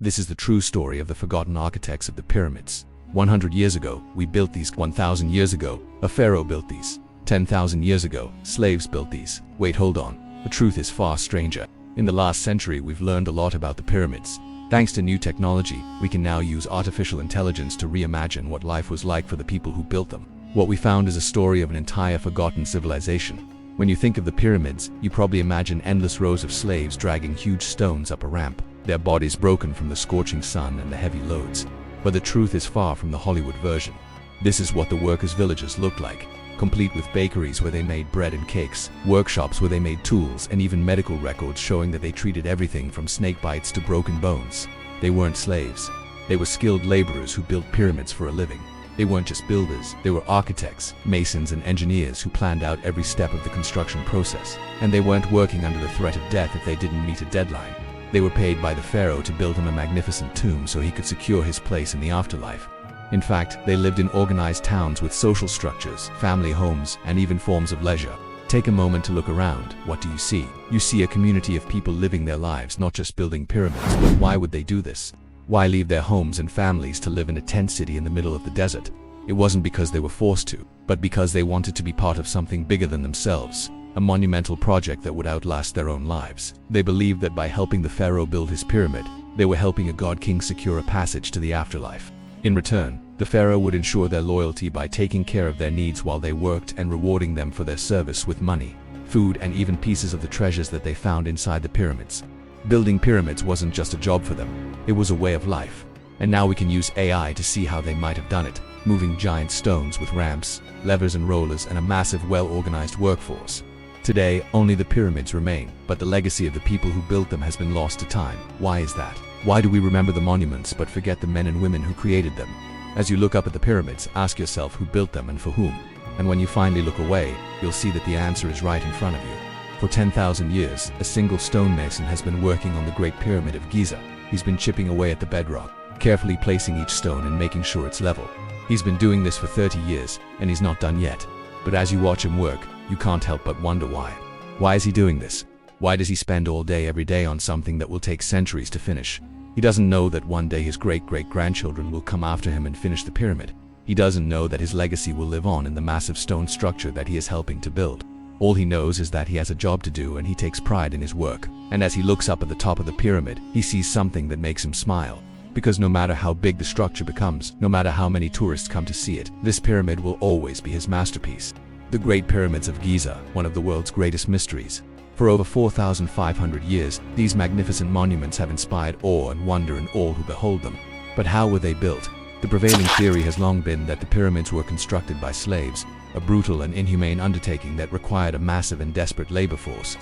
This is the true story of the forgotten architects of the pyramids. 100 years ago, we built these. 1,000 years ago, a pharaoh built these. 10,000 years ago, slaves built these. Wait, hold on. The truth is far stranger. In the last century, we've learned a lot about the pyramids. Thanks to new technology, we can now use artificial intelligence to reimagine what life was like for the people who built them. What we found is a story of an entire forgotten civilization. When you think of the pyramids, you probably imagine endless rows of slaves dragging huge stones up a ramp, their bodies broken from the scorching sun and the heavy loads. But the truth is far from the Hollywood version. This is what the workers' villages looked like, complete with bakeries where they made bread and cakes, workshops where they made tools, and even medical records showing that they treated everything from snake bites to broken bones. They weren't slaves. They were skilled laborers who built pyramids for a living. They weren't just builders, they were architects, masons, and engineers who planned out every step of the construction process. And they weren't working under the threat of death if they didn't meet a deadline. They were paid by the pharaoh to build him a magnificent tomb so he could secure his place in the afterlife. In fact, they lived in organized towns with social structures, family homes, and even forms of leisure. Take a moment to look around. What do you see? You see a community of people living their lives, not just building pyramids. But why would they do this? Why leave their homes and families to live in a tent city in the middle of the desert? It wasn't because they were forced to, but because they wanted to be part of something bigger than themselves. A monumental project that would outlast their own lives. They believed that by helping the pharaoh build his pyramid, they were helping a god king secure a passage to the afterlife. In return, the pharaoh would ensure their loyalty by taking care of their needs while they worked and rewarding them for their service with money, food, and even pieces of the treasures that they found inside the pyramids. Building pyramids wasn't just a job for them, it was a way of life. And now we can use AI to see how they might have done it, moving giant stones with ramps, levers and rollers, and a massive, well-organized workforce. Today, only the pyramids remain, but the legacy of the people who built them has been lost to time. Why is that? Why do we remember the monuments but forget the men and women who created them? As you look up at the pyramids, ask yourself who built them and for whom. And when you finally look away, you'll see that the answer is right in front of you. For 10,000 years, a single stonemason has been working on the Great Pyramid of Giza. He's been chipping away at the bedrock, carefully placing each stone and making sure it's level. He's been doing this for 30 years, and he's not done yet. But as you watch him work, you can't help but wonder why. Why is he doing this? Why does he spend all day every day on something that will take centuries to finish? He doesn't know that one day his great-great-grandchildren will come after him and finish the pyramid. He doesn't know that his legacy will live on in the massive stone structure that he is helping to build. All he knows is that he has a job to do and he takes pride in his work. And as he looks up at the top of the pyramid, he sees something that makes him smile. Because no matter how big the structure becomes, no matter how many tourists come to see it, this pyramid will always be his masterpiece. The Great Pyramids of Giza, one of the world's greatest mysteries. For over 4,500 years, these magnificent monuments have inspired awe and wonder in all who behold them. But how were they built? The prevailing theory has long been that the pyramids were constructed by slaves, a brutal and inhumane undertaking that required a massive and desperate labor force.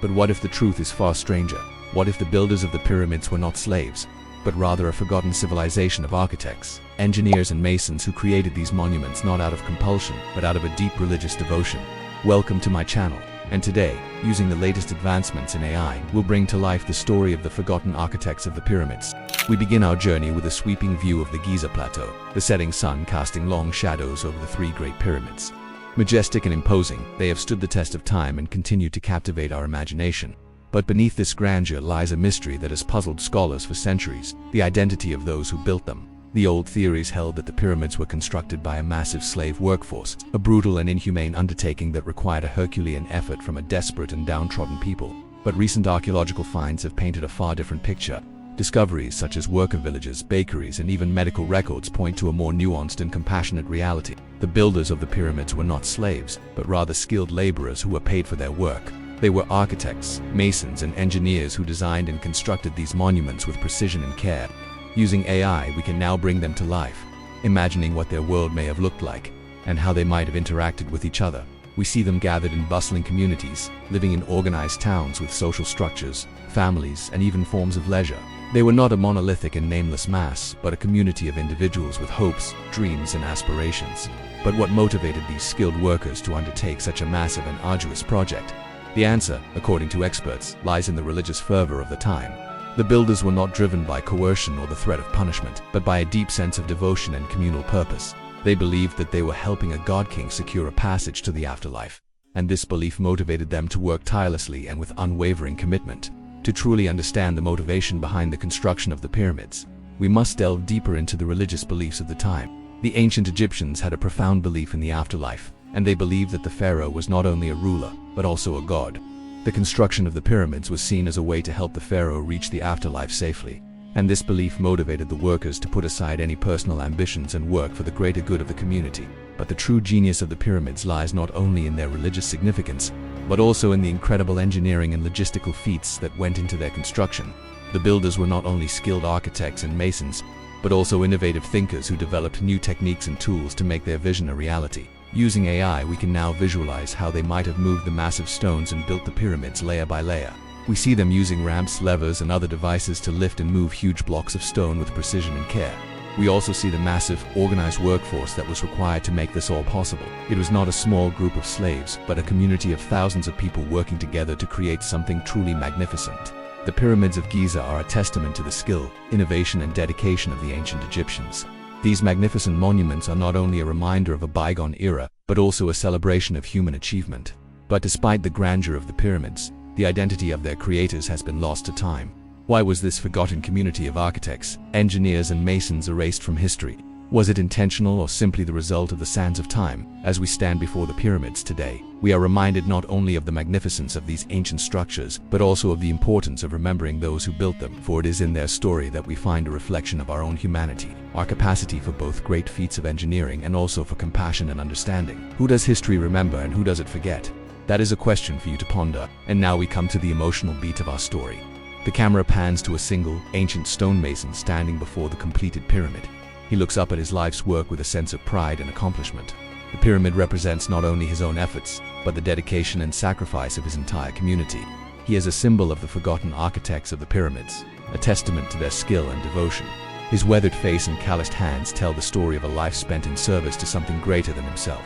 But what if the truth is far stranger? What if the builders of the pyramids were not slaves, but rather a forgotten civilization of architects, engineers, and masons who created these monuments not out of compulsion, but out of a deep religious devotion? Welcome to my channel. And today, using the latest advancements in AI, we'll bring to life the story of the forgotten architects of the pyramids. We begin our journey with a sweeping view of the Giza Plateau, the setting sun casting long shadows over the three Great Pyramids. Majestic and imposing, they have stood the test of time and continue to captivate our imagination. But beneath this grandeur lies a mystery that has puzzled scholars for centuries: the identity of those who built them. The old theories held that the pyramids were constructed by a massive slave workforce, a brutal and inhumane undertaking that required a Herculean effort from a desperate and downtrodden people. But recent archaeological finds have painted a far different picture. Discoveries such as worker villages, bakeries, and even medical records point to a more nuanced and compassionate reality. The builders of the pyramids were not slaves, but rather skilled laborers who were paid for their work. They were architects, masons, and engineers who designed and constructed these monuments with precision and care. Using AI, we can now bring them to life, imagining what their world may have looked like, and how they might have interacted with each other. We see them gathered in bustling communities, living in organized towns with social structures, families, and even forms of leisure. They were not a monolithic and nameless mass, but a community of individuals with hopes, dreams, and aspirations. But what motivated these skilled workers to undertake such a massive and arduous project? The answer, according to experts, lies in the religious fervor of the time. The builders were not driven by coercion or the threat of punishment, but by a deep sense of devotion and communal purpose. They believed that they were helping a god king secure a passage to the afterlife, and this belief motivated them to work tirelessly and with unwavering commitment. To truly understand the motivation behind the construction of the pyramids, we must delve deeper into the religious beliefs of the time. The ancient Egyptians had a profound belief in the afterlife, and they believed that the pharaoh was not only a ruler, but also a god. The construction of the pyramids was seen as a way to help the pharaoh reach the afterlife safely, and this belief motivated the workers to put aside any personal ambitions and work for the greater good of the community. But the true genius of the pyramids lies not only in their religious significance, but also in the incredible engineering and logistical feats that went into their construction. The builders were not only skilled architects and masons, but also innovative thinkers who developed new techniques and tools to make their vision a reality. Using AI, we can now visualize how they might have moved the massive stones and built the pyramids layer by layer. We see them using ramps, levers, and other devices to lift and move huge blocks of stone with precision and care. We also see the massive, organized workforce that was required to make this all possible. It was not a small group of slaves, but a community of thousands of people working together to create something truly magnificent. The Pyramids of Giza are a testament to the skill, innovation, and dedication of the ancient Egyptians. These magnificent monuments are not only a reminder of a bygone era, but also a celebration of human achievement. But despite the grandeur of the pyramids, the identity of their creators has been lost to time. Why was this forgotten community of architects, engineers, and masons erased from history? Was it intentional or simply the result of the sands of time? As we stand before the pyramids today, we are reminded not only of the magnificence of these ancient structures, but also of the importance of remembering those who built them, for it is in their story that we find a reflection of our own humanity, our capacity for both great feats of engineering and also for compassion and understanding. Who does history remember and who does it forget? That is a question for you to ponder. And now we come to the emotional beat of our story. The camera pans to a single, ancient stonemason standing before the completed pyramid. He looks up at his life's work with a sense of pride and accomplishment. The pyramid represents not only his own efforts, but the dedication and sacrifice of his entire community. He is a symbol of the forgotten architects of the pyramids, a testament to their skill and devotion. His weathered face and calloused hands tell the story of a life spent in service to something greater than himself.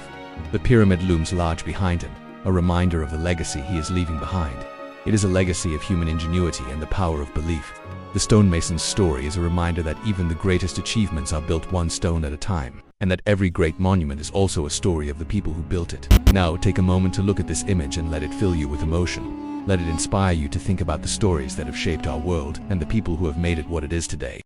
The pyramid looms large behind him, a reminder of the legacy he is leaving behind. It is a legacy of human ingenuity and the power of belief. The stonemason's story is a reminder that even the greatest achievements are built one stone at a time, and that every great monument is also a story of the people who built it. Now, take a moment to look at this image and let it fill you with emotion. Let it inspire you to think about the stories that have shaped our world and the people who have made it what it is today.